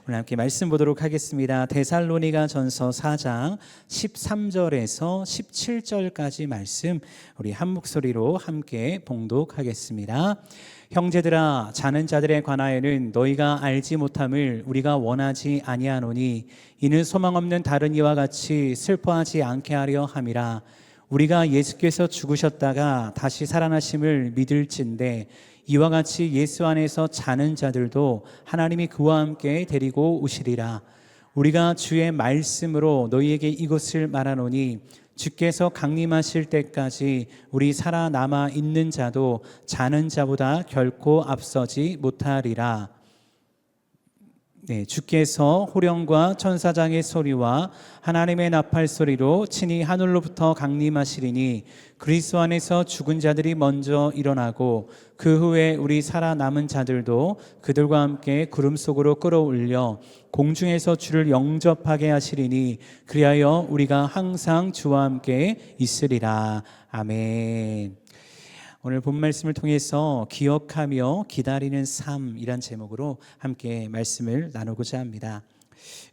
오늘 함께 말씀 보도록 하겠습니다. 데살로니가전서 4장 13절에서 17절까지 말씀 우리 한 목소리로 함께 봉독하겠습니다. 형제들아, 자는 자들에 관하여는 너희가 알지 못함을 우리가 원하지 아니하노니 이는 소망 없는 다른 이와 같이 슬퍼하지 않게 하려 함이라. 우리가 예수께서 죽으셨다가 다시 살아나심을 믿을진대 이와 같이 예수 안에서 자는 자들도 하나님이 그와 함께 데리고 오시리라. 우리가 주의 말씀으로 너희에게 이것을 말하노니 주께서 강림하실 때까지 우리 살아남아 있는 자도 자는 자보다 결코 앞서지 못하리라. 주께서 호령과 천사장의 소리와 하나님의 나팔 소리로 친히 하늘로부터 강림하시리니 그리스도 안에서 죽은 자들이 먼저 일어나고 그 후에 우리 살아남은 자들도 그들과 함께 구름 속으로 끌어올려 공중에서 주를 영접하게 하시리니 그리하여 우리가 항상 주와 함께 있으리라. 아멘. 오늘 본 말씀을 통해서 기억하며 기다리는 삶이란 제목으로 함께 말씀을 나누고자 합니다.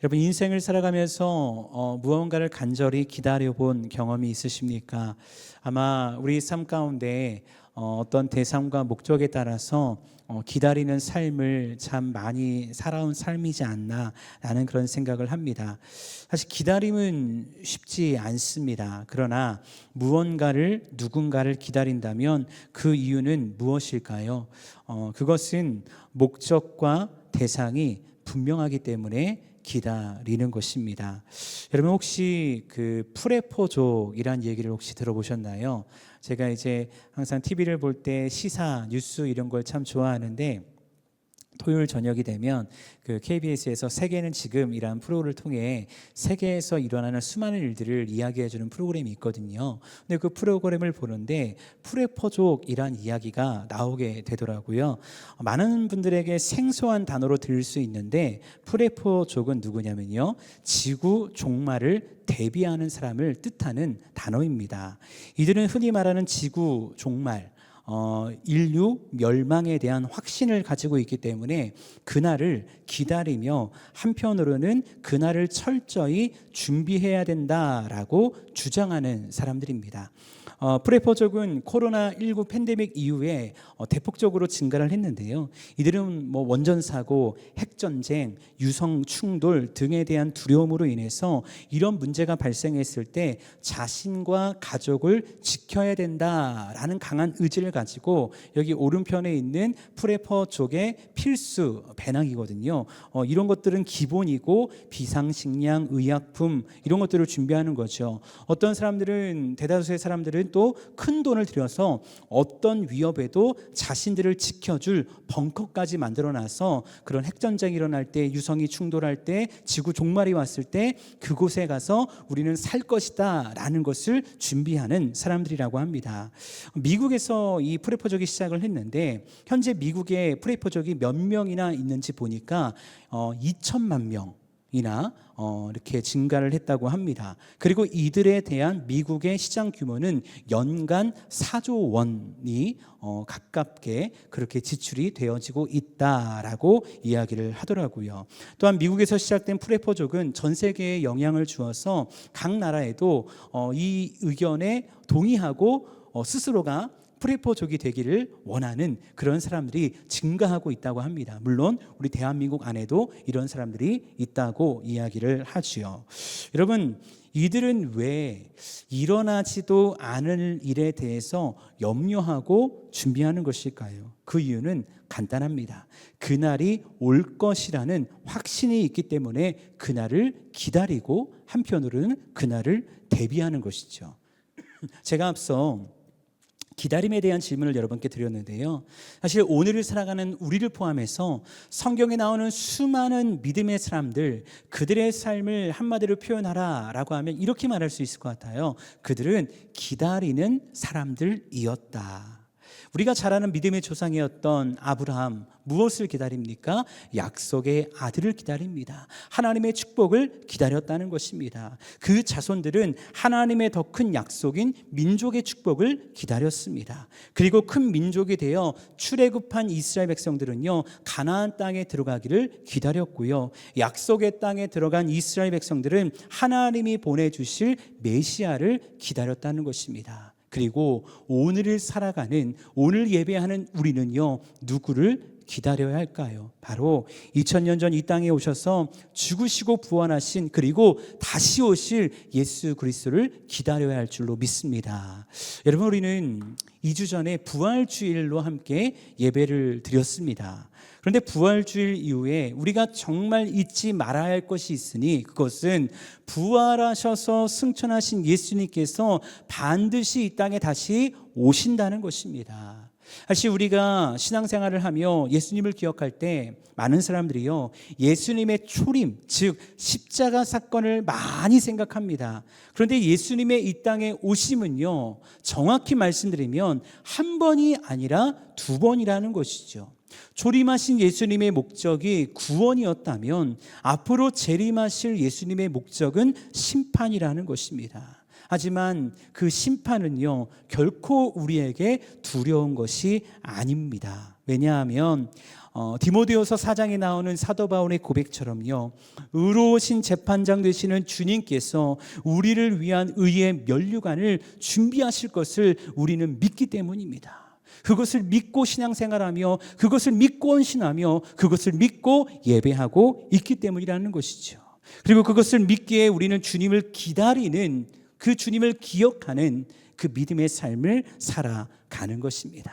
여러분, 인생을 살아가면서 무언가를 간절히 기다려본 경험이 있으십니까? 아마 우리 삶 가운데 어떤 대상과 목적에 따라서 기다리는 삶을 참 많이 살아온 삶이지 않나 라는 그런 생각을 합니다. 사실 기다림은 쉽지 않습니다. 그러나 무언가를 누군가를 기다린다면 그 이유는 무엇일까요? 그것은 목적과 대상이 분명하기 때문에 기다리는 것입니다. 여러분, 혹시 그 프레포족이란 얘기를 혹시 들어보셨나요? 제가 이제 항상 TV를 볼 때 시사, 뉴스 이런 걸 참 좋아하는데 토요일 저녁이 되면 그 KBS에서 세계는 지금이라는 프로를 통해 세계에서 일어나는 수많은 일들을 이야기해주는 프로그램이 있거든요. 근데 그 프로그램을 보는데 프레포족이란 이야기가 나오게 되더라고요. 많은 분들에게 생소한 단어로 들을 수 있는데 프레포족은 누구냐면요, 지구 종말을 대비하는 사람을 뜻하는 단어입니다. 이들은 흔히 말하는 지구 종말, 인류 멸망에 대한 확신을 가지고 있기 때문에 그날을 기다리며 한편으로는 그날을 철저히 준비해야 된다라고 주장하는 사람들입니다. 프레포족은 코로나19 팬데믹 이후에 대폭적으로 증가를 했는데요. 이들은 원전 사고, 핵전쟁, 유성 충돌 등에 대한 두려움으로 인해서 이런 문제가 발생했을 때 자신과 가족을 지켜야 된다라는 강한 의지를 가지고 여기 오른편에 있는 프레포족의 필수 배낭이거든요. 이런 것들은 기본이고 비상식량, 의약품 이런 것들을 준비하는 거죠. 어떤 사람들은, 대다수의 사람들은 또 큰 돈을 들여서 어떤 위협에도 자신들을 지켜줄 벙커까지 만들어놔서 그런 핵전쟁이 일어날 때, 유성이 충돌할 때, 지구 종말이 왔을 때 그곳에 가서 우리는 살 것이다 라는 것을 준비하는 사람들이라고 합니다. 미국에서 이 프레포족이 시작을 했는데 현재 미국에 프레포족이 몇 명이나 있는지 보니까 2천만 명이나 이렇게 증가를 했다고 합니다. 그리고 이들에 대한 미국의 시장 규모는 연간 4조 원이 가깝게 그렇게 지출이 되어지고 있다라고 이야기를 하더라고요. 또한 미국에서 시작된 프레포족은 전 세계에 영향을 주어서 각 나라에도 이 의견에 동의하고 스스로가 프레포족이 되기를 원하는 그런 사람들이 증가하고 있다고 합니다. 물론 우리 대한민국 안에도 이런 사람들이 있다고 이야기를 하지요. 여러분, 이들은 왜 일어나지도 않을 일에 대해서 염려하고 준비하는 것일까요? 그 이유는 간단합니다. 그날이 올 것이라는 확신이 있기 때문에 그날을 기다리고 한편으로는 그날을 대비하는 것이죠. 제가 앞서 기다림에 대한 질문을 여러분께 드렸는데요. 사실 오늘을 살아가는 우리를 포함해서 성경에 나오는 수많은 믿음의 사람들, 그들의 삶을 한마디로 표현하라라고 하면 이렇게 말할 수 있을 것 같아요. 그들은 기다리는 사람들이었다. 우리가 잘 아는 믿음의 조상이었던 아브라함, 무엇을 기다립니까? 약속의 아들을 기다립니다. 하나님의 축복을 기다렸다는 것입니다. 그 자손들은 하나님의 더 큰 약속인 민족의 축복을 기다렸습니다. 그리고 큰 민족이 되어 출애굽한 이스라엘 백성들은요, 가나안 땅에 들어가기를 기다렸고요. 약속의 땅에 들어간 이스라엘 백성들은 하나님이 보내주실 메시아를 기다렸다는 것입니다. 그리고 오늘을 살아가는, 오늘 예배하는 우리는요, 누구를 기다려야 할까요? 바로 2000년 전 이 땅에 오셔서 죽으시고 부활하신, 그리고 다시 오실 예수 그리스도를 기다려야 할 줄로 믿습니다. 여러분, 우리는 2주 전에 부활주일로 함께 예배를 드렸습니다. 그런데 부활주일 이후에 우리가 정말 잊지 말아야 할 것이 있으니, 그것은 부활하셔서 승천하신 예수님께서 반드시 이 땅에 다시 오신다는 것입니다. 사실 우리가 신앙생활을 하며 예수님을 기억할 때 많은 사람들이요, 예수님의 초림, 즉 십자가 사건을 많이 생각합니다. 그런데 예수님의 이 땅에 오심은요, 정확히 말씀드리면 한 번이 아니라 두 번이라는 것이죠. 초림하신 예수님의 목적이 구원이었다면 앞으로 재림하실 예수님의 목적은 심판이라는 것입니다. 하지만 그 심판은요, 결코 우리에게 두려운 것이 아닙니다. 왜냐하면 디모데후서 4장에 나오는 사도 바울의 고백처럼요, 의로우신 재판장 되시는 주님께서 우리를 위한 의의 면류관을 준비하실 것을 우리는 믿기 때문입니다. 그것을 믿고 신앙생활하며, 그것을 믿고 헌신하며, 그것을 믿고 예배하고 있기 때문이라는 것이죠. 그리고 그것을 믿기에 우리는 주님을 기다리는, 그 주님을 기억하는 그 믿음의 삶을 살아가는 것입니다.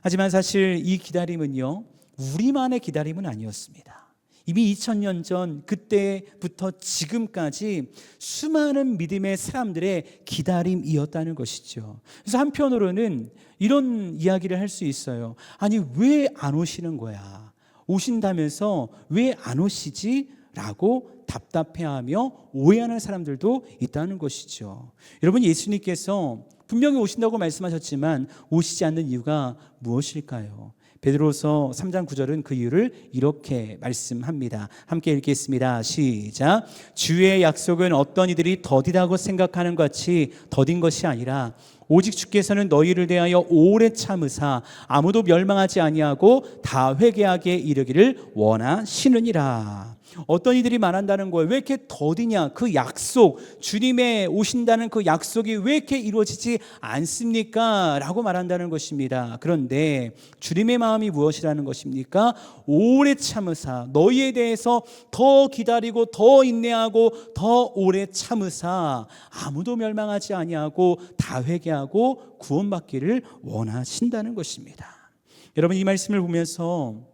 하지만 사실 이 기다림은요, 우리만의 기다림은 아니었습니다. 이미 2000년 전 그때부터 지금까지 수많은 믿음의 사람들의 기다림이었다는 것이죠. 그래서 한편으로는 이런 이야기를 할 수 있어요. 아니, 왜 안 오시는 거야? 오신다면서 왜 안 오시지? 라고 답답해하며 오해하는 사람들도 있다는 것이죠. 여러분, 예수님께서 분명히 오신다고 말씀하셨지만 오시지 않는 이유가 무엇일까요? 베드로서 3장 9절은 그 이유를 이렇게 말씀합니다. 함께 읽겠습니다. 시작. 주의 약속은 어떤 이들이 더디다고 생각하는 것 같이 더딘 것이 아니라 오직 주께서는 너희를 대하여 오래 참으사 아무도 멸망하지 아니하고 다 회개하게 이르기를 원하시느니라. 어떤 이들이 말한다는 거예요. 왜 이렇게 더디냐? 그 약속, 주님의 오신다는 그 약속이 왜 이렇게 이루어지지 않습니까? 라고 말한다는 것입니다. 그런데 주님의 마음이 무엇이라는 것입니까? 오래 참으사, 너희에 대해서 더 기다리고 더 인내하고 더 오래 참으사 아무도 멸망하지 아니하고 다 회개하고 구원받기를 원하신다는 것입니다. 여러분, 이 말씀을 보면서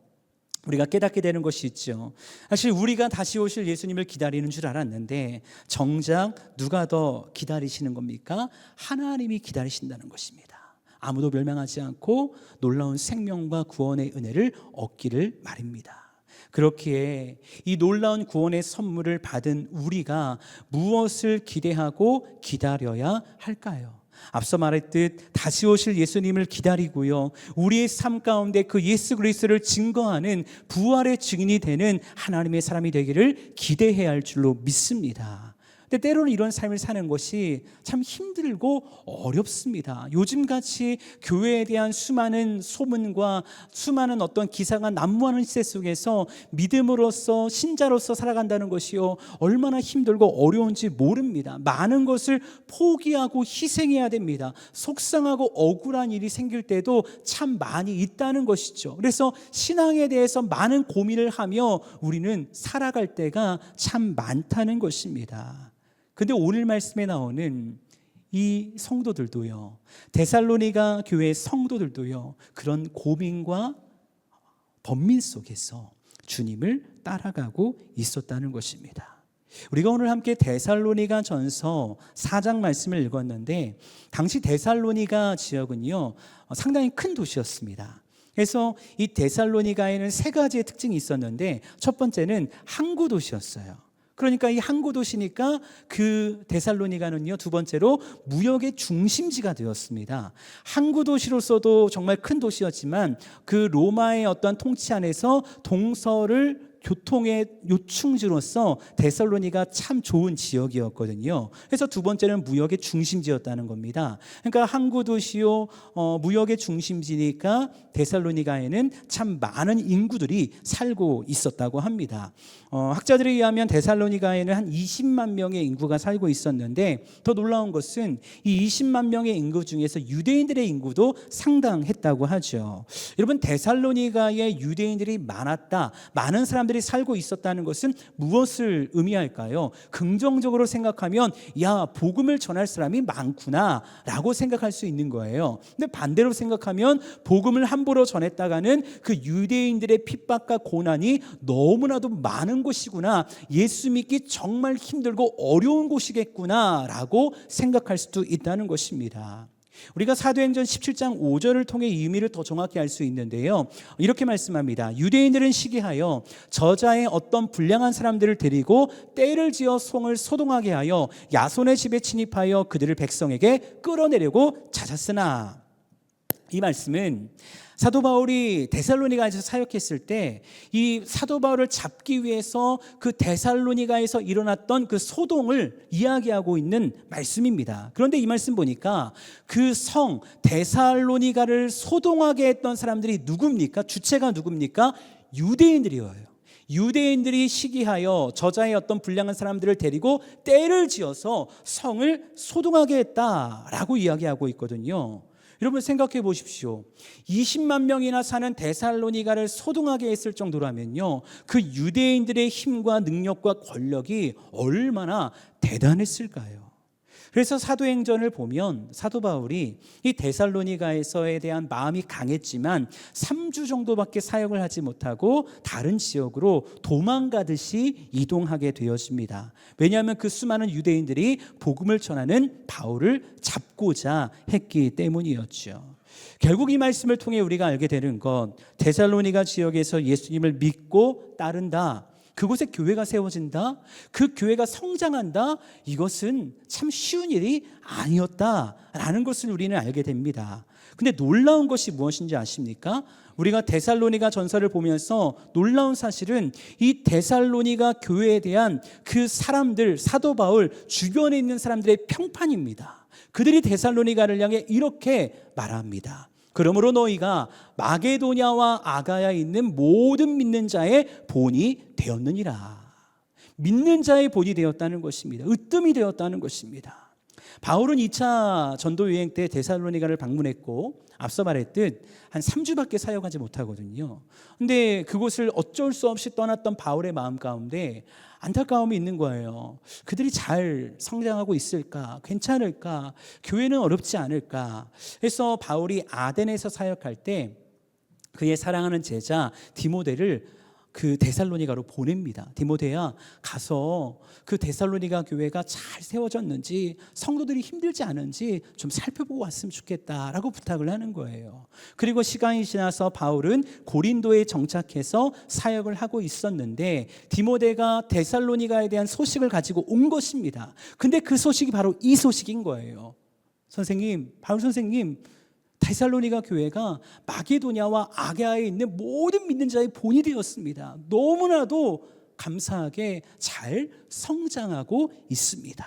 우리가 깨닫게 되는 것이 있죠. 사실 우리가 다시 오실 예수님을 기다리는 줄 알았는데 정작 누가 더 기다리시는 겁니까? 하나님이 기다리신다는 것입니다. 아무도 멸망하지 않고 놀라운 생명과 구원의 은혜를 얻기를 말입니다. 그렇기에 이 놀라운 구원의 선물을 받은 우리가 무엇을 기대하고 기다려야 할까요? 앞서 말했듯 다시 오실 예수님을 기다리고요, 우리의 삶 가운데 그 예수 그리스도를 증거하는 부활의 증인이 되는 하나님의 사람이 되기를 기대해야 할 줄로 믿습니다. 근데 때로는 이런 삶을 사는 것이 참 힘들고 어렵습니다. 요즘같이 교회에 대한 수많은 소문과 수많은 어떤 기사가 난무하는 시대 속에서 믿음으로써, 신자로서 살아간다는 것이요, 얼마나 힘들고 어려운지 모릅니다. 많은 것을 포기하고 희생해야 됩니다. 속상하고 억울한 일이 생길 때도 참 많이 있다는 것이죠. 그래서 신앙에 대해서 많은 고민을 하며 우리는 살아갈 때가 참 많다는 것입니다. 근데 오늘 말씀에 나오는 이 성도들도요, 데살로니가 교회의 성도들도요, 그런 고민과 번민 속에서 주님을 따라가고 있었다는 것입니다. 우리가 오늘 함께 데살로니가 전서 4장 말씀을 읽었는데, 당시 데살로니가 지역은요, 상당히 큰 도시였습니다. 그래서 이 데살로니가에는 세 가지의 특징이 있었는데, 첫 번째는 항구 도시였어요. 그러니까 이 항구 도시니까 그 데살로니가는요, 두 번째로 무역의 중심지가 되었습니다. 항구 도시로서도 정말 큰 도시였지만 그 로마의 어떤 통치 안에서 동서를 교통의 요충지로서 데살로니가 참 좋은 지역이었거든요. 그래서 두 번째는 무역의 중심지였다는 겁니다. 그러니까 항구 도시요, 무역의 중심지니까 데살로니가에는 참 많은 인구들이 살고 있었다고 합니다. 학자들에 의하면 데살로니가에는 한 20만 명의 인구가 살고 있었는데, 더 놀라운 것은 이 20만 명의 인구 중에서 유대인들의 인구도 상당했다고 하죠. 여러분, 데살로니가에 유대인들이 많았다, 많은 사람들이 살고 있었다는 것은 무엇을 의미할까요? 긍정적으로 생각하면 야, 복음을 전할 사람이 많구나 라고 생각할 수 있는 거예요. 근데 반대로 생각하면 복음을 함부로 전했다가는 그 유대인들의 핍박과 고난이 너무나도 많은 곳이구나, 예수 믿기 정말 힘들고 어려운 곳이겠구나 라고 생각할 수도 있다는 것입니다. 우리가 사도행전 17장 5절을 통해 이 의미를 더 정확히 알 수 있는데요, 이렇게 말씀합니다. 유대인들은 시기하여 저자의 어떤 불량한 사람들을 데리고 떼를 지어 성을 소동하게 하여 야손의 집에 침입하여 그들을 백성에게 끌어내려고 찾았으나, 이 말씀은 사도 바울이 데살로니가에서 사역했을 때 이 사도 바울을 잡기 위해서 그 데살로니가에서 일어났던 그 소동을 이야기하고 있는 말씀입니다. 그런데 이 말씀 보니까 그 성 데살로니가를 소동하게 했던 사람들이 누굽니까? 주체가 누굽니까? 유대인들이에요. 유대인들이 시기하여 저자의 어떤 불량한 사람들을 데리고 떼를 지어서 성을 소동하게 했다라고 이야기하고 있거든요. 여러분, 생각해 보십시오. 20만 명이나 사는 데살로니가를 소동하게 했을 정도라면요, 그 유대인들의 힘과 능력과 권력이 얼마나 대단했을까요? 그래서 사도행전을 보면 사도 바울이 이 데살로니가에서에 대한 마음이 강했지만 3주 정도밖에 사역을 하지 못하고 다른 지역으로 도망가듯이 이동하게 되었습니다. 왜냐하면 그 수많은 유대인들이 복음을 전하는 바울을 잡고자 했기 때문이었죠. 결국 이 말씀을 통해 우리가 알게 되는 것, 데살로니가 지역에서 예수님을 믿고 따른다, 그곳에 교회가 세워진다, 그 교회가 성장한다, 이것은 참 쉬운 일이 아니었다라는 것을 우리는 알게 됩니다. 근데 놀라운 것이 무엇인지 아십니까? 우리가 데살로니가 전서를 보면서 놀라운 사실은 이 데살로니가 교회에 대한 그 사람들, 사도 바울 주변에 있는 사람들의 평판입니다. 그들이 데살로니가를 향해 이렇게 말합니다. 그러므로 너희가 마게도냐와 아가야에 있는 모든 믿는 자의 본이 되었느니라. 믿는 자의 본이 되었다는 것입니다. 으뜸이 되었다는 것입니다. 바울은 2차 전도 여행 때 데살로니가를 방문했고, 앞서 말했듯 한 3주밖에 사역하지 못하거든요. 근데 그곳을 어쩔 수 없이 떠났던 바울의 마음 가운데 안타까움이 있는 거예요. 그들이 잘 성장하고 있을까? 괜찮을까? 교회는 어렵지 않을까? 그래서 바울이 아덴에서 사역할 때 그의 사랑하는 제자 디모데를 그 데살로니가로 보냅니다. 디모데야, 가서 그 데살로니가 교회가 잘 세워졌는지, 성도들이 힘들지 않은지 좀 살펴보고 왔으면 좋겠다라고 부탁을 하는 거예요. 그리고 시간이 지나서 바울은 고린도에 정착해서 사역을 하고 있었는데 디모데가 데살로니가에 대한 소식을 가지고 온 것입니다. 근데 그 소식이 바로 이 소식인 거예요. 선생님, 바울 선생님, 데살로니가 교회가 마게도냐와 아가야에 있는 모든 믿는 자의 본이 되었습니다. 너무나도 감사하게 잘 성장하고 있습니다.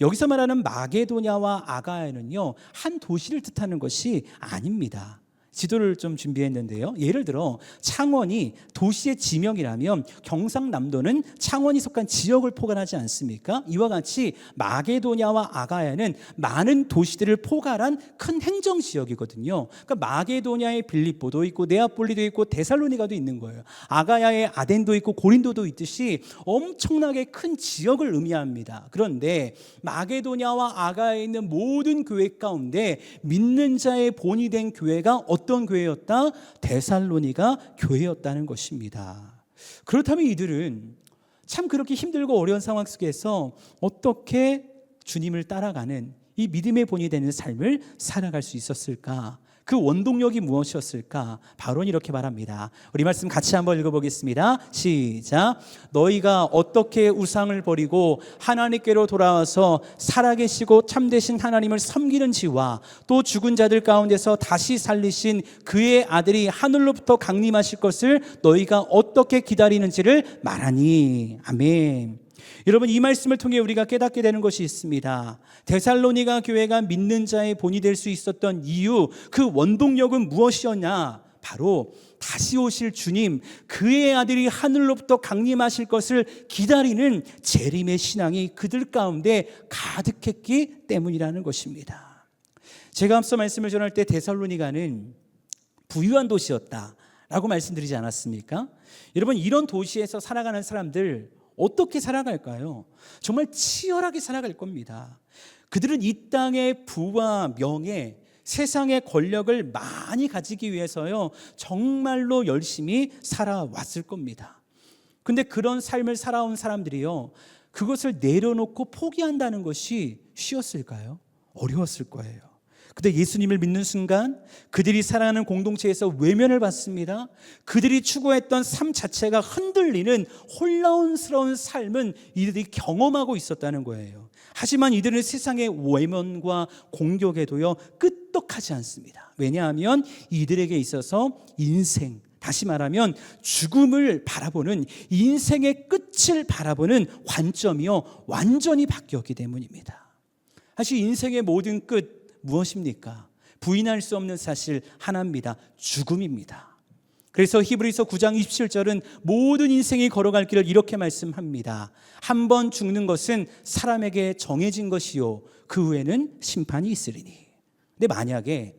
여기서 말하는 마게도냐와 아가야는요, 한 도시를 뜻하는 것이 아닙니다. 지도를 좀 준비했는데요, 예를 들어 창원이 도시의 지명이라면 경상남도는 창원이 속한 지역을 포괄하지 않습니까? 이와 같이 마게도냐와 아가야는 많은 도시들을 포괄한 큰 행정지역이거든요. 그러니까 마게도냐에 빌립보도 있고 네아폴리도 있고 데살로니가도 있는 거예요. 아가야에 아덴도 있고 고린도도 있듯이 엄청나게 큰 지역을 의미합니다. 그런데 마게도냐와 아가야에 있는 모든 교회 가운데 믿는 자의 본이 된 교회가 어떤 교회였다? 데살로니가 교회였다는 것입니다. 그렇다면 이들은 참 그렇게 힘들고 어려운 상황 속에서 어떻게 주님을 따라가는 이 믿음의 본이 되는 삶을 살아갈 수 있었을까? 그 원동력이 무엇이었을까? 바울은 이렇게 말합니다. 우리 말씀 같이 한번 읽어보겠습니다. 시작. 너희가 어떻게 우상을 버리고 하나님께로 돌아와서 살아계시고 참되신 하나님을 섬기는지와 또 죽은 자들 가운데서 다시 살리신 그의 아들이 하늘로부터 강림하실 것을 너희가 어떻게 기다리는지를 말하니. 아멘. 여러분, 이 말씀을 통해 우리가 깨닫게 되는 것이 있습니다. 데살로니가 교회가 믿는 자의 본이 될 수 있었던 이유, 그 원동력은 무엇이었냐? 바로 다시 오실 주님, 그의 아들이 하늘로부터 강림하실 것을 기다리는 재림의 신앙이 그들 가운데 가득했기 때문이라는 것입니다. 제가 앞서 말씀을 전할 때 데살로니가는 부유한 도시였다라고 말씀드리지 않았습니까? 여러분, 이런 도시에서 살아가는 사람들 어떻게 살아갈까요? 정말 치열하게 살아갈 겁니다. 그들은 이 땅의 부와 명예, 세상의 권력을 많이 가지기 위해서요, 정말로 열심히 살아왔을 겁니다. 근데 그런 삶을 살아온 사람들이요, 그것을 내려놓고 포기한다는 것이 쉬웠을까요? 어려웠을 거예요. 근데 예수님을 믿는 순간 그들이 살아가는 공동체에서 외면을 받습니다. 그들이 추구했던 삶 자체가 흔들리는 혼란스러운 삶은 이들이 경험하고 있었다는 거예요. 하지만 이들은 세상의 외면과 공격에도요 끄떡하지 않습니다. 왜냐하면 이들에게 있어서 인생, 다시 말하면 죽음을 바라보는, 인생의 끝을 바라보는 관점이요 완전히 바뀌었기 때문입니다. 사실 인생의 모든 끝 무엇입니까? 부인할 수 없는 사실 하나입니다. 죽음입니다. 그래서 히브리서 9장 27절은 모든 인생이 걸어갈 길을 이렇게 말씀합니다. 한 번 죽는 것은 사람에게 정해진 것이요 그 후에는 심판이 있으리니. 근데 만약에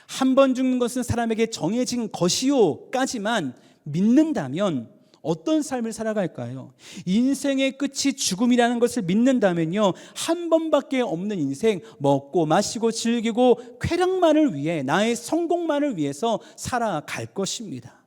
한 번 죽는 것은 사람에게 정해진 것이요 까지만 믿는다면 어떤 삶을 살아갈까요? 인생의 끝이 죽음이라는 것을 믿는다면요, 한 번밖에 없는 인생, 먹고 마시고 즐기고 쾌락만을 위해, 나의 성공만을 위해서 살아갈 것입니다.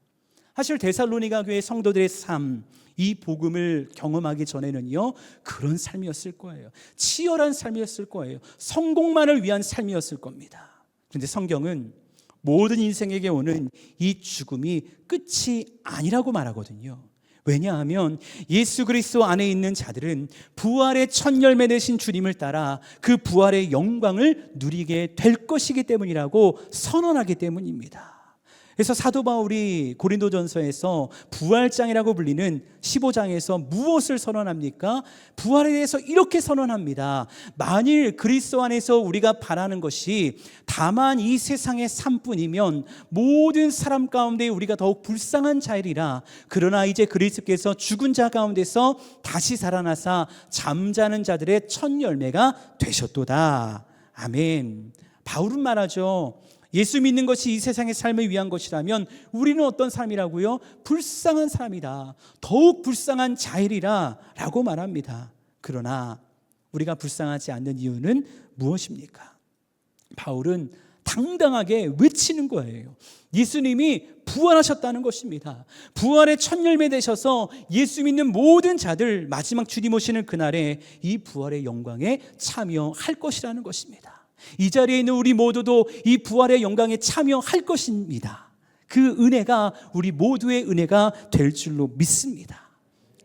사실 데살로니가 교회 성도들의 삶, 이 복음을 경험하기 전에는요 그런 삶이었을 거예요. 치열한 삶이었을 거예요. 성공만을 위한 삶이었을 겁니다. 그런데 성경은 모든 인생에게 오는 이 죽음이 끝이 아니라고 말하거든요. 왜냐하면 예수 그리스도 안에 있는 자들은 부활의 첫 열매 되신 주님을 따라 그 부활의 영광을 누리게 될 것이기 때문이라고 선언하기 때문입니다. 그래서 사도 바울이 고린도전서에서 부활장이라고 불리는 15장에서 무엇을 선언합니까? 부활에 대해서 이렇게 선언합니다. 만일 그리스도 안에서 우리가 바라는 것이 다만 이 세상의 삶뿐이면 모든 사람 가운데 우리가 더욱 불쌍한 자이리라. 그러나 이제 그리스도께서 죽은 자 가운데서 다시 살아나사 잠자는 자들의 첫 열매가 되셨도다. 아멘. 바울은 말하죠. 예수 믿는 것이 이 세상의 삶을 위한 것이라면 우리는 어떤 삶이라고요? 불쌍한 사람이다. 더욱 불쌍한 자이리라 라고 말합니다. 그러나 우리가 불쌍하지 않는 이유는 무엇입니까? 바울은 당당하게 외치는 거예요. 예수님이 부활하셨다는 것입니다. 부활의 첫 열매 되셔서 예수 믿는 모든 자들 마지막 주님 오시는 그날에 이 부활의 영광에 참여할 것이라는 것입니다. 이 자리에 있는 우리 모두도 이 부활의 영광에 참여할 것입니다. 그 은혜가 우리 모두의 은혜가 될 줄로 믿습니다.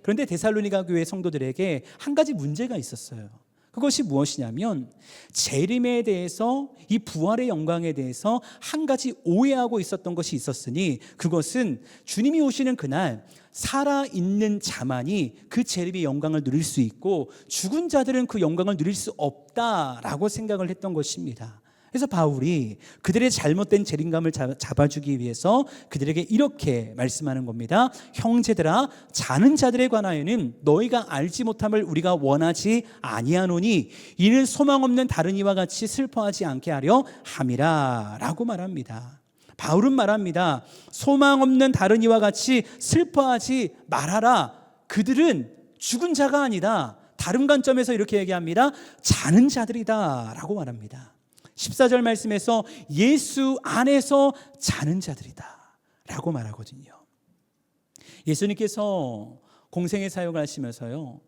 그런데 데살로니가 교회 성도들에게 한 가지 문제가 있었어요. 그것이 무엇이냐면 재림에 대해서, 이 부활의 영광에 대해서 한 가지 오해하고 있었던 것이 있었으니 그것은 주님이 오시는 그날 살아있는 자만이 그 재림의 영광을 누릴 수 있고 죽은 자들은 그 영광을 누릴 수 없다라고 생각을 했던 것입니다. 그래서 바울이 그들의 잘못된 재림감을 잡아주기 위해서 그들에게 이렇게 말씀하는 겁니다. 형제들아, 자는 자들에 관하여는 너희가 알지 못함을 우리가 원하지 아니하노니 이는 소망 없는 다른 이와 같이 슬퍼하지 않게 하려 함이라 라고 말합니다. 바울은 말합니다. 소망 없는 다른 이와 같이 슬퍼하지 말아라. 그들은 죽은 자가 아니다. 다른 관점에서 이렇게 얘기합니다. 자는 자들이다 라고 말합니다. 14절 말씀에서 예수 안에서 자는 자들이다 라고 말하거든요. 예수님께서 공생의 사역을 하시면서요,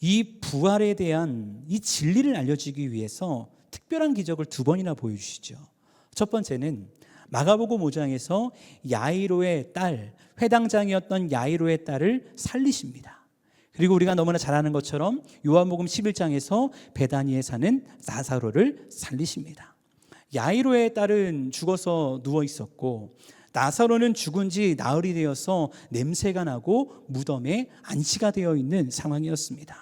이 부활에 대한 이 진리를 알려주기 위해서 특별한 기적을 2번이나 보여주시죠. 첫 번째는 마가복음 5장에서 야이로의 딸, 회당장이었던 야이로의 딸을 살리십니다. 그리고 우리가 너무나 잘 아는 것처럼 요한복음 11장에서 베다니에 사는 나사로를 살리십니다. 야이로의 딸은 죽어서 누워 있었고 나사로는 죽은 지 나흘이 되어서 냄새가 나고 무덤에 안치가 되어 있는 상황이었습니다.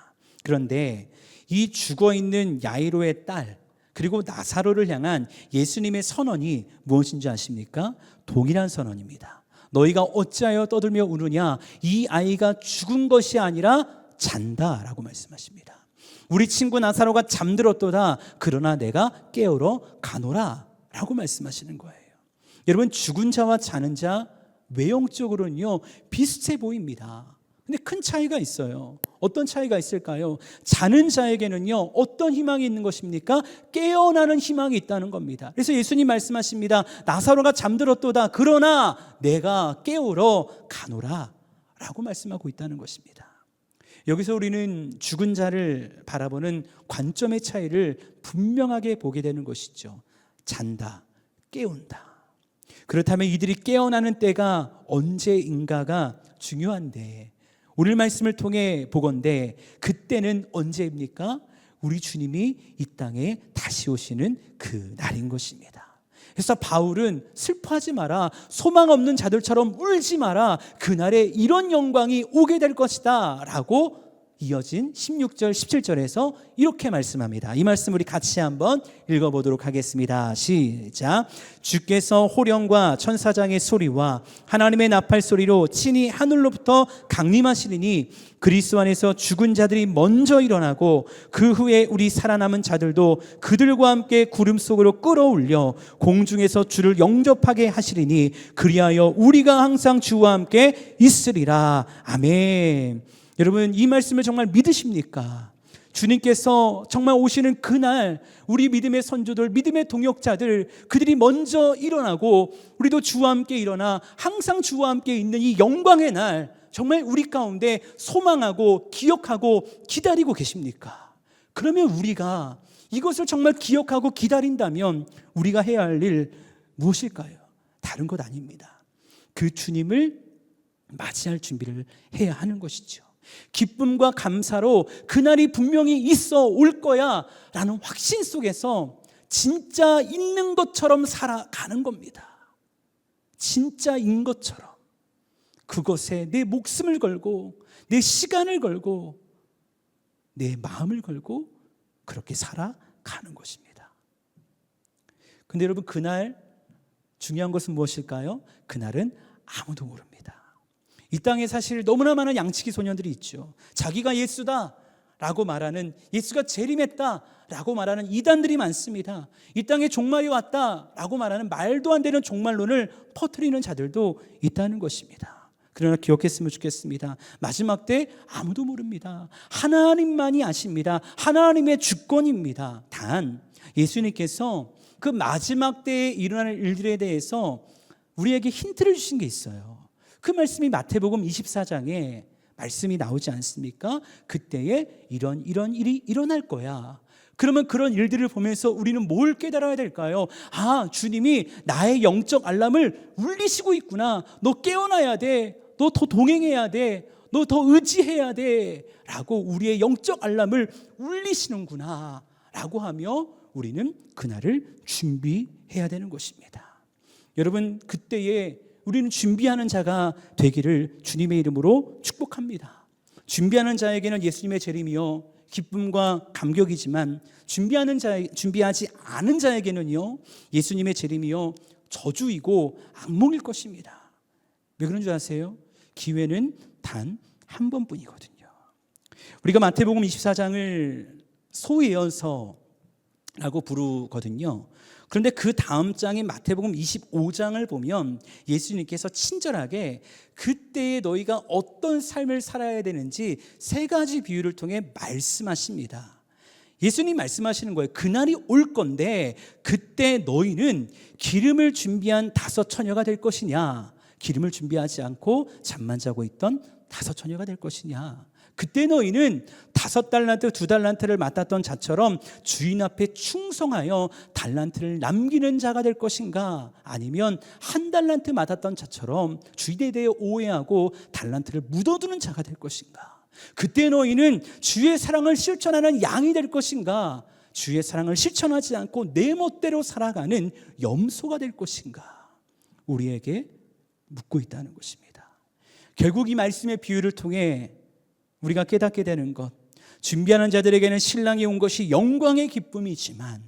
그런데 이 죽어 있는 야이로의 딸 그리고 나사로를 향한 예수님의 선언이 무엇인지 아십니까? 동일한 선언입니다. 너희가 어찌하여 떠들며 우느냐? 이 아이가 죽은 것이 아니라 잔다라고 말씀하십니다. 우리 친구 나사로가 잠들었도다. 그러나 내가 깨우러 가노라 라고 말씀하시는 거예요. 여러분, 죽은 자와 자는 자 외형적으로는요 비슷해 보입니다. 근데 큰 차이가 있어요. 어떤 차이가 있을까요? 자는 자에게는요 어떤 희망이 있는 것입니까? 깨어나는 희망이 있다는 겁니다. 그래서 예수님 말씀하십니다. 나사로가 잠들었도다. 그러나 내가 깨우러 가노라 라고 말씀하고 있다는 것입니다. 여기서 우리는 죽은 자를 바라보는 관점의 차이를 분명하게 보게 되는 것이죠. 잔다, 깨운다. 그렇다면 이들이 깨어나는 때가 언제인가가 중요한데, 오늘 말씀을 통해 보건대 그때는 언제입니까? 우리 주님이 이 땅에 다시 오시는 그 날인 것입니다. 그래서 바울은 슬퍼하지 마라, 소망 없는 자들처럼 울지 마라, 그날에 이런 영광이 오게 될 것이다 라고 이어진 16절 17절에서 이렇게 말씀합니다. 이 말씀 우리 같이 한번 읽어보도록 하겠습니다. 시작. 주께서 호령과 천사장의 소리와 하나님의 나팔 소리로 친히 하늘로부터 강림하시리니 그리스도 안에서 죽은 자들이 먼저 일어나고 그 후에 우리 살아남은 자들도 그들과 함께 구름 속으로 끌어올려 공중에서 주를 영접하게 하시리니 그리하여 우리가 항상 주와 함께 있으리라. 아멘. 여러분, 이 말씀을 정말 믿으십니까? 주님께서 정말 오시는 그날 우리 믿음의 선조들, 믿음의 동역자들, 그들이 먼저 일어나고 우리도 주와 함께 일어나 항상 주와 함께 있는 이 영광의 날 정말 우리 가운데 소망하고 기억하고 기다리고 계십니까? 그러면 우리가 이것을 정말 기억하고 기다린다면 우리가 해야 할 일 무엇일까요? 다른 것 아닙니다. 그 주님을 맞이할 준비를 해야 하는 것이죠. 기쁨과 감사로 그날이 분명히 있어 올 거야 라는 확신 속에서 진짜 있는 것처럼 살아가는 겁니다. 진짜인 것처럼 그것에 내 목숨을 걸고 내 시간을 걸고 내 마음을 걸고 그렇게 살아가는 것입니다. 근데 여러분, 그날 중요한 것은 무엇일까요? 그날은 아무도 모릅니다. 이 땅에 사실 너무나 많은 양치기 소년들이 있죠. 자기가 예수다 라고 말하는, 예수가 재림했다 라고 말하는 이단들이 많습니다. 이 땅에 종말이 왔다 라고 말하는 말도 안 되는 종말론을 퍼뜨리는 자들도 있다는 것입니다. 그러나 기억했으면 좋겠습니다. 마지막 때 아무도 모릅니다. 하나님만이 아십니다. 하나님의 주권입니다. 단 예수님께서 그 마지막 때에 일어날 일들에 대해서 우리에게 힌트를 주신 게 있어요. 그 말씀이 마태복음 24장에 말씀이 나오지 않습니까? 그때에 이런 일이 일어날 거야. 그러면 그런 일들을 보면서 우리는 뭘 깨달아야 될까요? 아, 주님이 나의 영적 알람을 울리시고 있구나. 너 깨어나야 돼. 너 더 동행해야 돼. 너 더 의지해야 돼. 라고 우리의 영적 알람을 울리시는구나 라고 하며 우리는 그날을 준비해야 되는 것입니다. 여러분, 그때에 우리는 준비하는 자가 되기를 주님의 이름으로 축복합니다. 준비하는 자에게는 예수님의 재림이요 기쁨과 감격이지만 준비하지 않은 자에게는요 예수님의 재림이요 저주이고 악몽일 것입니다. 왜 그런 줄 아세요? 기회는 단 한 번뿐이거든요. 우리가 마태복음 24장을 소예언서라고 부르거든요. 그런데 그 다음 장인 마태복음 25장을 보면 예수님께서 친절하게 그때에 너희가 어떤 삶을 살아야 되는지 세 가지 비유를 통해 말씀하십니다. 예수님 말씀하시는 거예요. 그날이 올 건데 그때 너희는 기름을 준비한 5 처녀가 될 것이냐, 기름을 준비하지 않고 잠만 자고 있던 5 처녀가 될 것이냐. 그때 너희는 5달란트 2달란트를 맡았던 자처럼 주인 앞에 충성하여 달란트를 남기는 자가 될 것인가? 아니면 1달란트 맡았던 자처럼 주인에 대해 오해하고 달란트를 묻어두는 자가 될 것인가? 그때 너희는 주의 사랑을 실천하는 양이 될 것인가? 주의 사랑을 실천하지 않고 내 멋대로 살아가는 염소가 될 것인가? 우리에게 묻고 있다는 것입니다. 결국 이 말씀의 비유를 통해 우리가 깨닫게 되는 것, 준비하는 자들에게는 신랑이 온 것이 영광의 기쁨이지만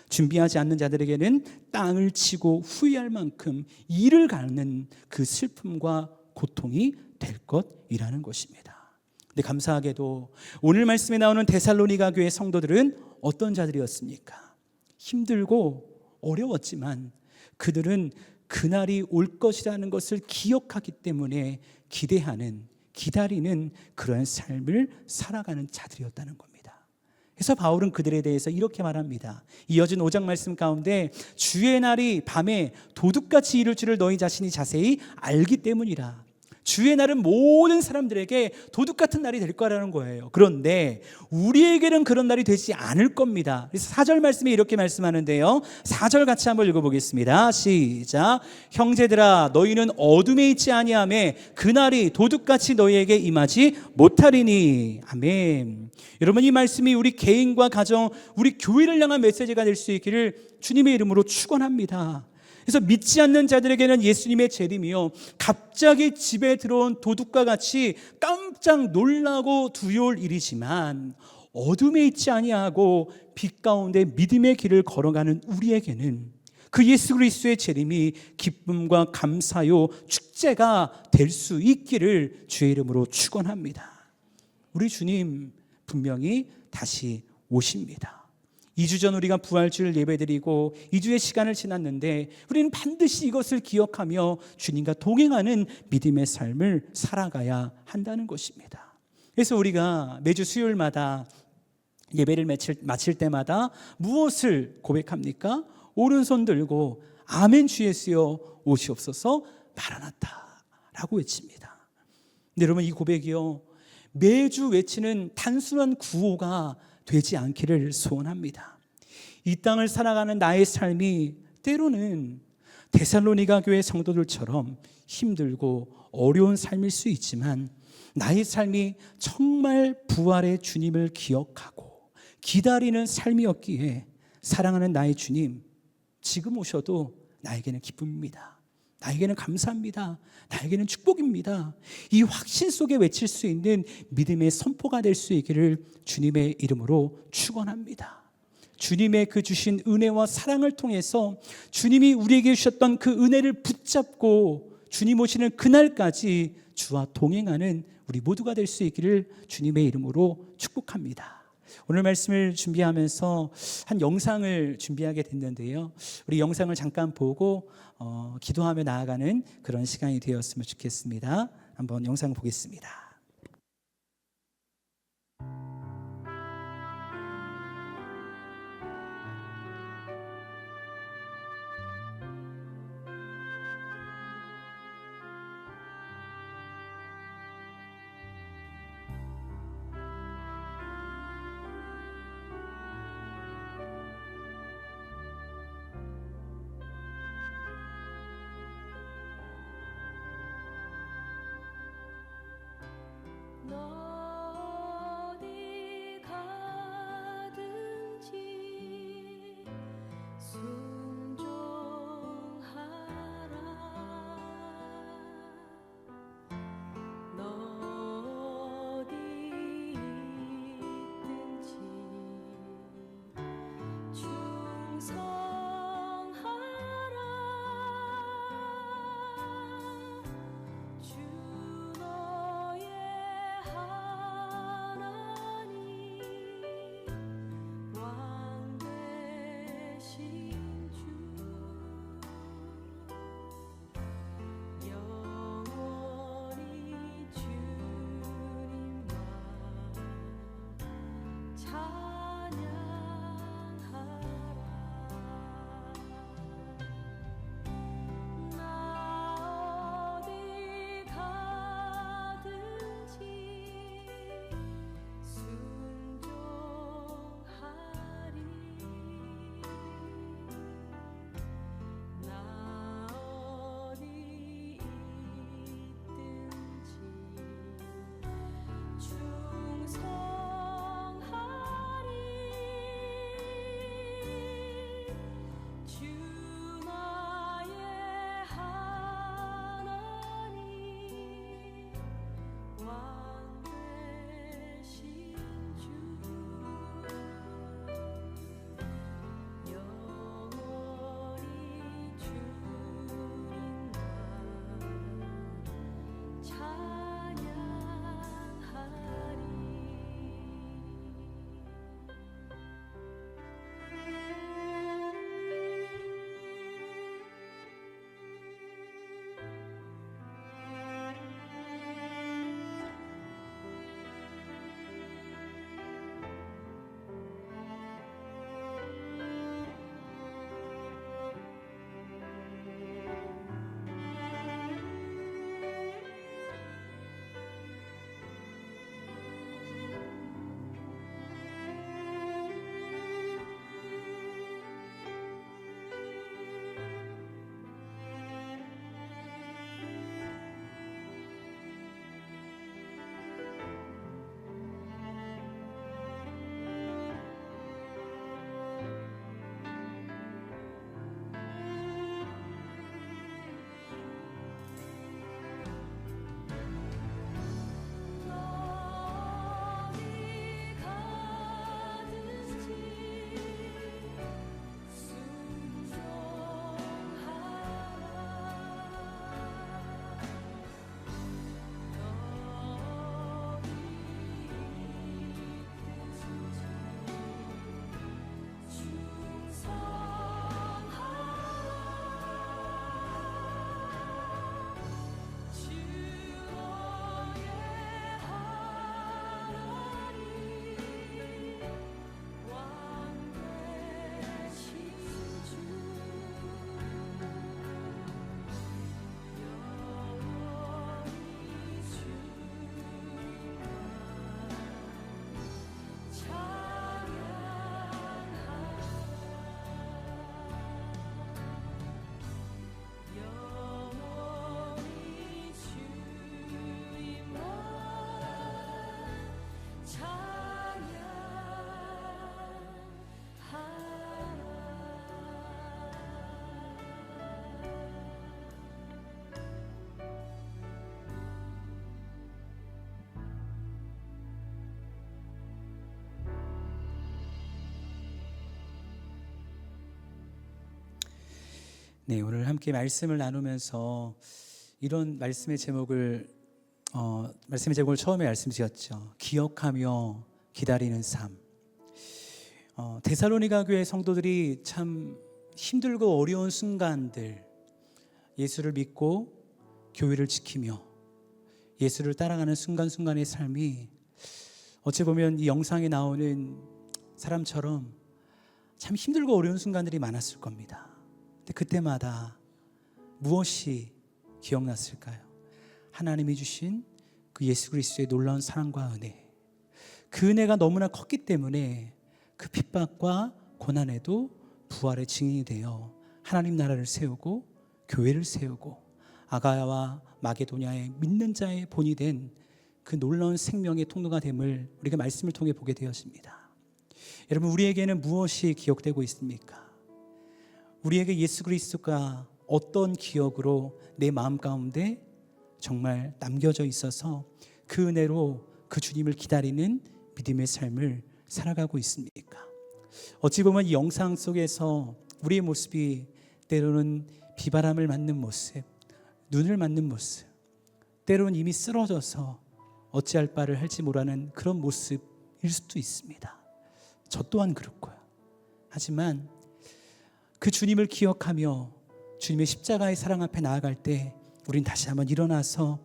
준비하지 않는 자들에게는 땅을 치고 후회할 만큼 이를 가는 그 슬픔과 고통이 될 것이라는 것입니다. 근데 감사하게도 오늘 말씀에 나오는 데살로니가 교회 성도들은 어떤 자들이었습니까? 힘들고 어려웠지만 그들은 그날이 올 것이라는 것을 기억하기 때문에 기다리는 그런 삶을 살아가는 자들이었다는 겁니다. 그래서 바울은 그들에 대해서 이렇게 말합니다. 이어진 5장 말씀 가운데 주의 날이 밤에 도둑같이 이룰 줄을 너희 자신이 자세히 알기 때문이라. 주의 날은 모든 사람들에게 도둑 같은 날이 될 거라는 거예요. 그런데 우리에게는 그런 날이 되지 않을 겁니다. 그래서 4절 말씀에 이렇게 말씀하는데요, 4절 같이 한번 읽어보겠습니다. 시작. 형제들아 너희는 어둠에 있지 아니하며 그날이 도둑같이 너희에게 임하지 못하리니. 아멘. 여러분, 이 말씀이 우리 개인과 가정, 우리 교회를 향한 메시지가 될 수 있기를 주님의 이름으로 축원합니다. 그래서 믿지 않는 자들에게는 예수님의 재림이요, 갑자기 집에 들어온 도둑과 같이 깜짝 놀라고 두려울 일이지만 어둠에 있지 아니하고 빛 가운데 믿음의 길을 걸어가는 우리에게는 그 예수 그리스도의 재림이 기쁨과 감사요 축제가 될 수 있기를 주의 이름으로 축원합니다. 우리 주님 분명히 다시 오십니다. 2주 전 우리가 부활주일 예배드리고 2주의 시간을 지났는데 우리는 반드시 이것을 기억하며 주님과 동행하는 믿음의 삶을 살아가야 한다는 것입니다. 그래서 우리가 매주 수요일마다 예배를 마칠 때마다 무엇을 고백합니까? 오른손 들고 아멘 주 예수여 오시옵소서 마라나타 라고 외칩니다. 근데 여러분, 이 고백이요, 매주 외치는 단순한 구호가 되지 않기를 소원합니다. 이 땅을 살아가는 나의 삶이 때로는 데살로니가 교회 성도들처럼 힘들고 어려운 삶일 수 있지만 나의 삶이 정말 부활의 주님을 기억하고 기다리는 삶이었기에 사랑하는 나의 주님, 지금 오셔도 나에게는 기쁨입니다. 나에게는 감사합니다. 나에게는 축복입니다. 이 확신 속에 외칠 수 있는 믿음의 선포가 될 수 있기를 주님의 이름으로 축원합니다. 주님의 그 주신 은혜와 사랑을 통해서 주님이 우리에게 주셨던 그 은혜를 붙잡고 주님 오시는 그날까지 주와 동행하는 우리 모두가 될 수 있기를 주님의 이름으로 축복합니다. 오늘 말씀을 준비하면서 한 영상을 준비하게 됐는데요, 우리 영상을 잠깐 보고 기도하며 나아가는 그런 시간이 되었으면 좋겠습니다. 한번 영상 보겠습니다. 네, 오늘 함께 말씀을 나누면서 이런 말씀의 제목을 처음에 말씀드렸죠. 기억하며 기다리는 삶. 데살로니가 교회 성도들이 참 힘들고 어려운 순간들, 예수를 믿고 교회를 지키며 예수를 따라가는 순간순간의 삶이 어찌 보면 이 영상에 나오는 사람처럼 참 힘들고 어려운 순간들이 많았을 겁니다. 근데 그때마다 무엇이 기억났을까요? 하나님이 주신 그 예수 그리스도의 놀라운 사랑과 은혜, 그 은혜가 너무나 컸기 때문에 그 핍박과 고난에도 부활의 증인이 되어 하나님 나라를 세우고 교회를 세우고 아가야와 마게도냐의 믿는 자의 본이 된 그 놀라운 생명의 통로가 됨을 우리가 말씀을 통해 보게 되었습니다. 여러분, 우리에게는 무엇이 기억되고 있습니까? 우리에게 예수 그리스도가 어떤 기억으로 내 마음 가운데 정말 남겨져 있어서 그 은혜로 그 주님을 기다리는 믿음의 삶을 살아가고 있습니까? 어찌 보면 이 영상 속에서 우리의 모습이 때로는 비바람을 맞는 모습, 눈을 맞는 모습, 때로는 이미 쓰러져서 어찌할 바를 할지 모르는 그런 모습일 수도 있습니다. 저 또한 그렇고요. 하지만 그 주님을 기억하며 주님의 십자가의 사랑 앞에 나아갈 때 우린 다시 한번 일어나서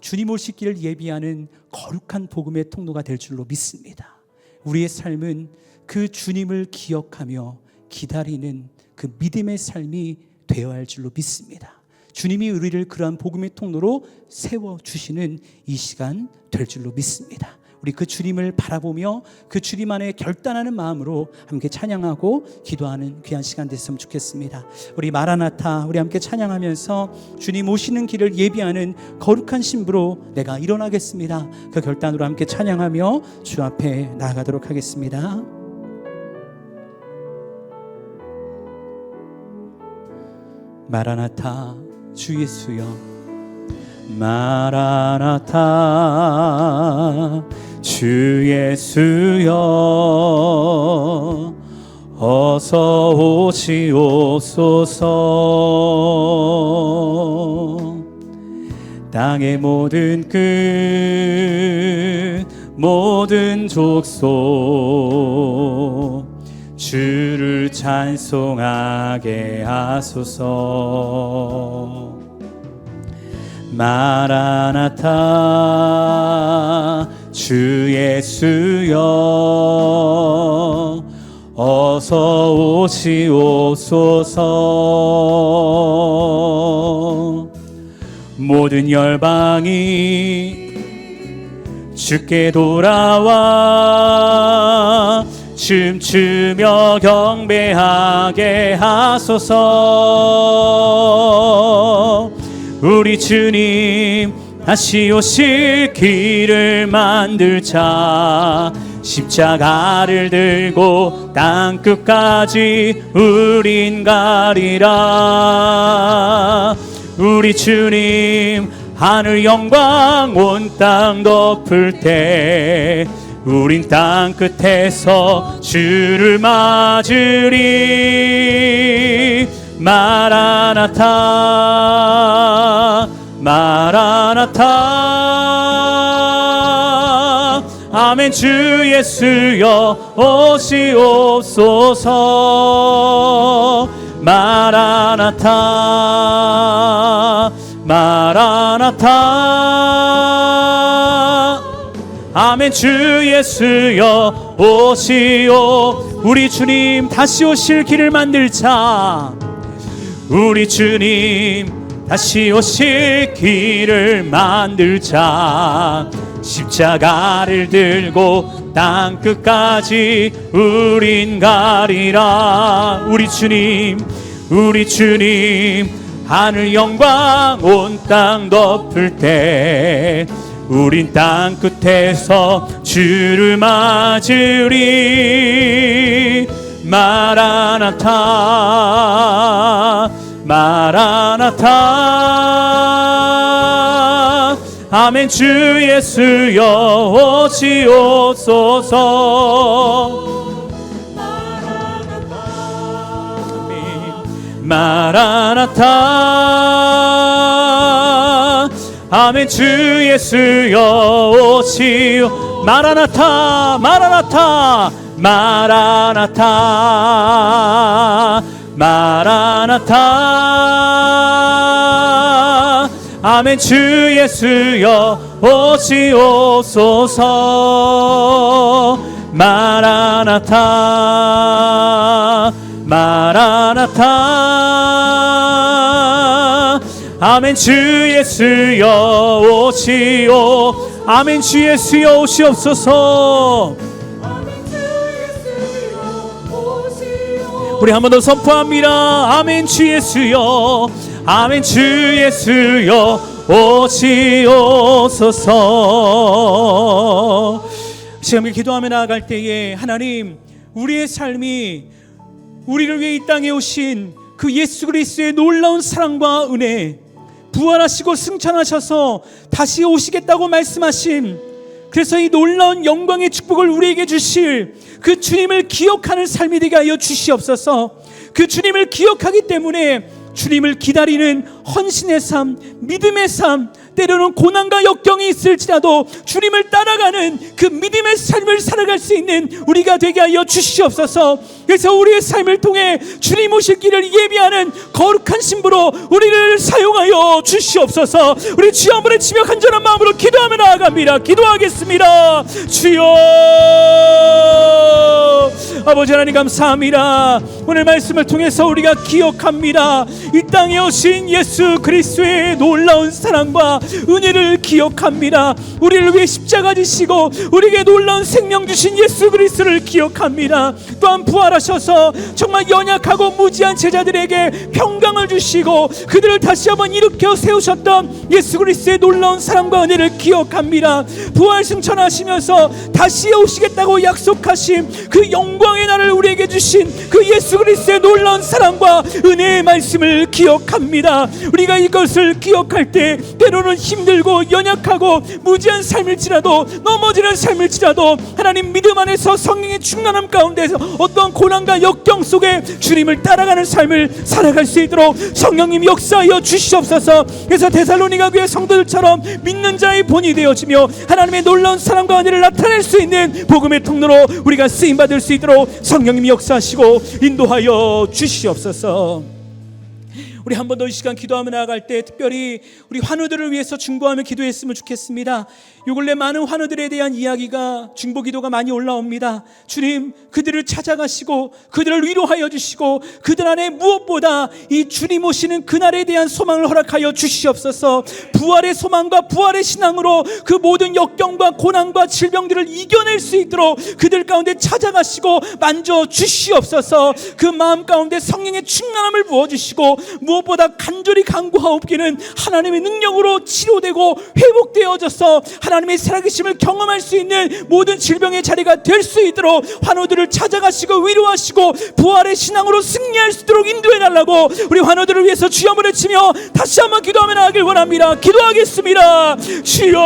주님 오실 길을 예비하는 거룩한 복음의 통로가 될 줄로 믿습니다. 우리의 삶은 그 주님을 기억하며 기다리는 그 믿음의 삶이 되어야 할 줄로 믿습니다. 주님이 우리를 그러한 복음의 통로로 세워주시는 이 시간 될 줄로 믿습니다. 우리 그 주님을 바라보며 그 주님 안에 결단하는 마음으로 함께 찬양하고 기도하는 귀한 시간 됐으면 좋겠습니다. 우리 마라나타, 우리 함께 찬양하면서 주님 오시는 길을 예비하는 거룩한 신부로 내가 일어나겠습니다. 그 결단으로 함께 찬양하며 주 앞에 나아가도록 하겠습니다. 마라나타, 주 예수여, 마라나타, 주 예수여, 어서 오시옵소서. 땅의 모든 끝, 모든 족속, 주를 찬송하게 하소서. 마라나타, 주 예수여, 어서 오시옵소서. 모든 열방이 주께 돌아와 춤추며 경배하게 하소서. 우리 주님 다시 오실 길을 만들자. 십자가를 들고 땅끝까지 우린 가리라. 우리 주님 하늘 영광 온 땅 덮을 때 우린 땅끝에서 주를 맞으리. 마라나타, 마라나타. 아멘. 주 예수여, 오시옵소서. 마라나타, 마라나타. 아멘. 주 예수여, 오시오. 우리 주님 다시 오실 길을 만들자. 우리 주님 다시 오실 길을 만들자. 십자가를 들고 땅끝까지 우린 가리라. 우리 주님, 우리 주님 하늘 영광 온 땅 덮을 때 우린 땅 끝에서 주를 맞으리. 마라나타 마라나타. 아멘. 주 예수여 오시옵소서. 마라나타. 아멘. 주 예수여 오시오. 마라나타 마라나타 마라나타 마라나타. 아멘. 주 예수여 오시옵소서. 마라나타 마라나타. 아멘. 주 예수여 오시오. 아멘. 주 예수여 오시옵소서. 우리 한 번 더 선포합니다. 아멘. 주 예수여. 아멘. 주 예수여 오시옵소서. 지금 기도하며 나아갈 때에 하나님, 우리의 삶이 우리를 위해 이 땅에 오신 그 예수 그리스도의 놀라운 사랑과 은혜, 부활하시고 승천하셔서 다시 오시겠다고 말씀하신, 그래서 이 놀라운 영광의 축복을 우리에게 주실 그 주님을 기억하는 삶이 되게 하여 주시옵소서. 그 주님을 기억하기 때문에 주님을 기다리는 헌신의 삶, 믿음의 삶, 때로는 고난과 역경이 있을지라도 주님을 따라가는 그 믿음의 삶을 살아갈 수 있는 우리가 되게 하여 주시옵소서. 그래서 우리의 삶을 통해 주님 오실 길을 예비하는 거룩한 신부로 우리를 사용하여 주시옵소서. 우리 주여 한번 외치며 간절한 마음으로 기도하며 나아갑니다. 기도하겠습니다. 주여. 아버지 하나님 감사합니다. 오늘 말씀을 통해서 우리가 기억합니다. 이 땅에 오신 예수 그리스도의 놀라운 사랑과 은혜를 기억합니다. 우리를 위해 십자가 지시고 우리에게 놀라운 생명 주신 예수 그리스도를 기억합니다. 또한 부활하셔서 정말 연약하고 무지한 제자들에게 평강을 주시고 그들을 다시 한번 일으켜 세우셨던 예수 그리스도의 놀라운 사랑과 은혜를 기억합니다. 부활 승천하시면서 다시 오시겠다고 약속하신 그 영광의 날을 우리에게 주신 그 예수 그리스도의 놀라운 사랑과 은혜의 말씀을 기억합니다. 우리가 이것을 기억할 때 때로는 힘들고 연약하고 무지한 삶일지라도, 넘어지는 삶일지라도 하나님 믿음 안에서 성령의 충만함 가운데서 어떠한 고난과 역경 속에 주님을 따라가는 삶을 살아갈 수 있도록 성령님 역사하여 주시옵소서. 그래서 데살로니가 교회 성도들처럼 믿는 자의 본이 되어지며 하나님의 놀라운 사랑과 은혜를 나타낼 수 있는 복음의 통로로 우리가 쓰임받을 수 있도록 성령님이 역사하시고 인도하여 주시옵소서. 우리 한 번 더 이 시간 기도하며 나아갈 때 특별히 우리 환우들을 위해서 중보하며 기도했으면 좋겠습니다. 요 근래 많은 환우들에 대한 이야기가, 중보 기도가 많이 올라옵니다. 주님, 그들을 찾아가시고 그들을 위로하여 주시고 그들 안에 무엇보다 이 주님 오시는 그날에 대한 소망을 허락하여 주시옵소서. 부활의 소망과 부활의 신앙으로 그 모든 역경과 고난과 질병들을 이겨낼 수 있도록 그들 가운데 찾아가시고 만져 주시옵소서. 그 마음 가운데 성령의 충만함을 부어주시고 무엇보다 간절히 간구하옵기는 하나님의 능력으로 치료되고 회복되어져서 하나님의 살아계심을 경험할 수 있는 모든 질병의 자리가 될 수 있도록 환우들을 찾아가시고 위로하시고 부활의 신앙으로 승리할 수 있도록 인도해달라고 우리 환우들을 위해서 주여 한번 외치며 다시 한번 기도하며 나가길 원합니다. 기도하겠습니다. 주여.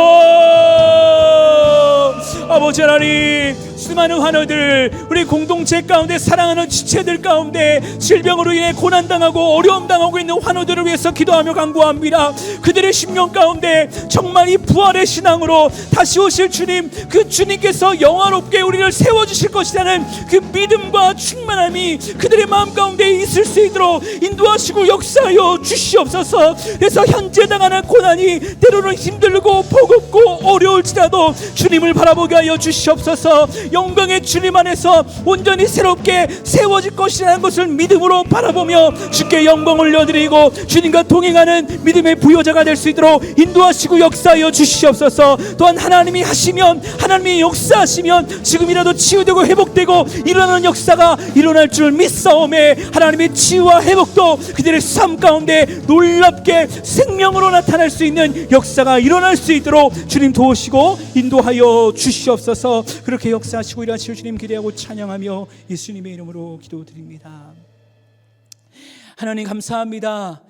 아버지 하나님, 수많은 환우들, 우리 공동체 가운데 사랑하는 지체들 가운데 질병으로 인해 고난당하고 어려움당하고 있는 환우들을 위해서 기도하며 간구합니다. 그들의 심령 가운데 정말 이 부활의 신앙으로 다시 오실 주님, 그 주님께서 영화롭게 우리를 세워주실 것이라는 그 믿음과 충만함이 그들의 마음 가운데 있을 수 있도록 인도하시고 역사하여 주시옵소서. 그래서 현재 당하는 고난이 때로는 힘들고 버겁고 어려울지라도 주님을 바라보게 하여 주시옵소서. 영광의 주님 안에서 온전히 새롭게 세워질 것이라는 것을 믿음으로 바라보며 주께 영광 올려드리고 주님과 동행하는 믿음의 부여자가 될 수 있도록 인도하시고 역사하여 주시옵소서. 또한 하나님이 하시면, 하나님이 역사하시면 지금이라도 치유되고 회복되고 일어나는 역사가 일어날 줄 믿사오매 하나님의 치유와 회복도 그들의 삶 가운데 놀랍게 생명으로 나타날 수 있는 역사가 일어날 수 있도록 주님 도우시고 인도하여 주시옵소서. 그렇게 역사하시고 일하실 주님 기대하고 찬양하며 예수님의 이름으로 기도드립니다. 하나님 감사합니다.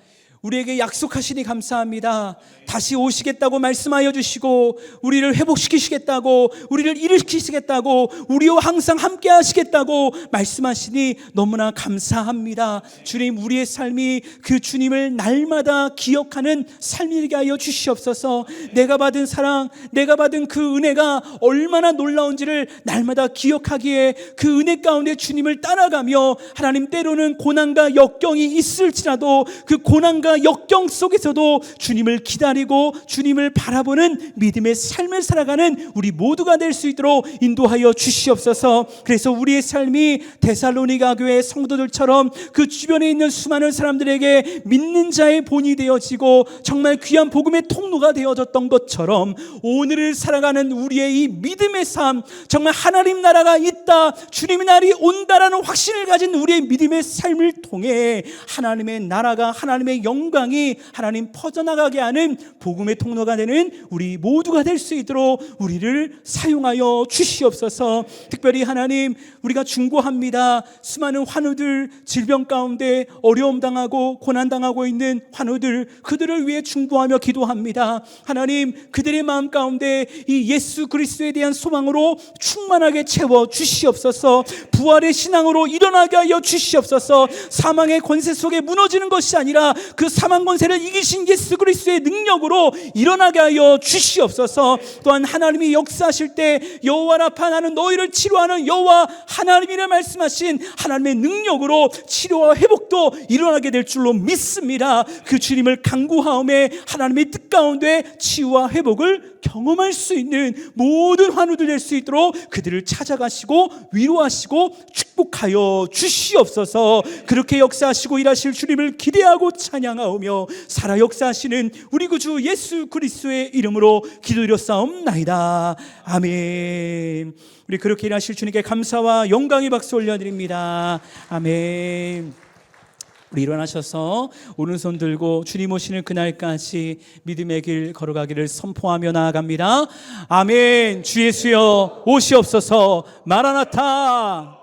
우리에게 약속하시니 감사합니다. 다시 오시겠다고 말씀하여 주시고 우리를 회복시키시겠다고, 우리를 일으키시겠다고, 우리와 항상 함께 하시겠다고 말씀하시니 너무나 감사합니다. 주님, 우리의 삶이 그 주님을 날마다 기억하는 삶이 되게 하여 주시옵소서. 내가 받은 사랑, 내가 받은 그 은혜가 얼마나 놀라운지를 날마다 기억하기에 그 은혜 가운데 주님을 따라가며 하나님, 때로는 고난과 역경이 있을지라도 그 고난과 역경 속에서도 주님을 기다리고 주님을 바라보는 믿음의 삶을 살아가는 우리 모두가 될 수 있도록 인도하여 주시옵소서. 그래서 우리의 삶이 데살로니가 교회 성도들처럼 그 주변에 있는 수많은 사람들에게 믿는 자의 본이 되어지고 정말 귀한 복음의 통로가 되어졌던 것처럼 오늘을 살아가는 우리의 이 믿음의 삶, 정말 하나님 나라가 있다, 주님의 날이 온다라는 확신을 가진 우리의 믿음의 삶을 통해 하나님의 나라가, 하나님의 영광이 하나님 퍼져나가게 하는 복음의 통로가 되는 우리 모두가 될 수 있도록 우리를 사용하여 주시옵소서. 특별히 하나님, 우리가 중보합니다. 수많은 환우들, 질병 가운데 어려움 당하고 고난 당하고 있는 환우들, 그들을 위해 중보하며 기도합니다. 하나님, 그들의 마음 가운데 이 예수 그리스도에 대한 소망으로 충만하게 채워 주시옵소서. 부활의 신앙으로 일어나게 하여 주시옵소서. 사망의 권세 속에 무너지는 것이 아니라 그 사망 권세를 이기신 예수 그리스도의 능력으로 일어나게 하여 주시옵소서. 또한 하나님이 역사하실 때 여호와 라파, 나는 너희를 치료하는 여호와 하나님이라 말씀하신 하나님의 능력으로 치료와 회복도 일어나게 될 줄로 믿습니다. 그 주님을 간구하오매 하나님의 뜻 가운데 치유와 회복을 경험할 수 있는 모든 환우들 될 수 있도록 그들을 찾아가시고 위로하시고 축복하여 주시옵소서. 그렇게 역사하시고 일하실 주님을 기대하고 찬양하오며 살아 역사하시는 우리 구주 예수 그리스도의 이름으로 기도드렸사옵나이다. 아멘. 우리 그렇게 일하실 주님께 감사와 영광의 박수 올려드립니다. 아멘. 우리 일어나셔서 오른손 들고 주님 오시는 그날까지 믿음의 길 걸어가기를 선포하며 나아갑니다. 아멘. 주 예수여 오시옵소서. 마라나타.